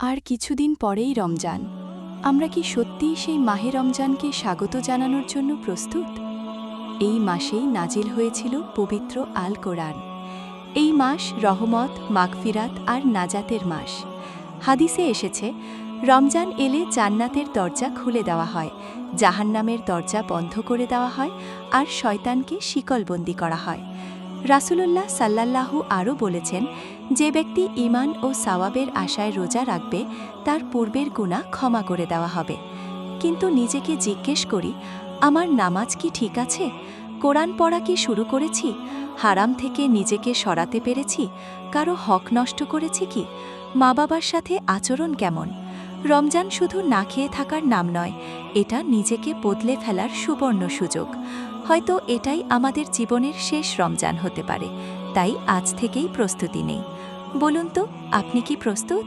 আর কিছুদিন পরেই রমজান। আমরা কি সত্যিই সেই মাহে রমজানকে স্বাগত জানানোর জন্য প্রস্তুত? এই মাসেই নাজিল হয়েছিল পবিত্র আল কোরআন। এই মাস রহমত, মাগফিরাত আর নাজাতের মাস। হাদিসে এসেছে, রমজান এলে জান্নাতের দরজা খুলে দেওয়া হয়, জাহান্নামের দরজা বন্ধ করে দেওয়া হয় আর শয়তানকে শিকলবন্দি করা হয়। রাসূলুল্লাহ সাল্লাল্লাহু আরও বলেছেন, যে ব্যক্তি ঈমান ও সাওয়াবের আশায় রোজা রাখবে তার পূর্বের গুনাহ ক্ষমা করে দেওয়া হবে। কিন্তু নিজেকে জিজ্ঞেস করি, আমার নামাজ কি ঠিক আছে? কোরআন পড়া কি শুরু করেছি? হারাম থেকে নিজেকে সরাতে পেরেছি? কারো হক নষ্ট করেছি কি? মা বাবার সাথে আচরণ কেমন? রমজান শুধু না খেয়ে থাকার নাম নয়, এটা নিজেকে বদলে ফেলার সুবর্ণ সুযোগ। হয়তো এটাই আমাদের জীবনের শেষ রমজান হতে পারে, তাই আজ থেকেই প্রস্তুতি নেই। বলুন তো, আপনি কি প্রস্তুত?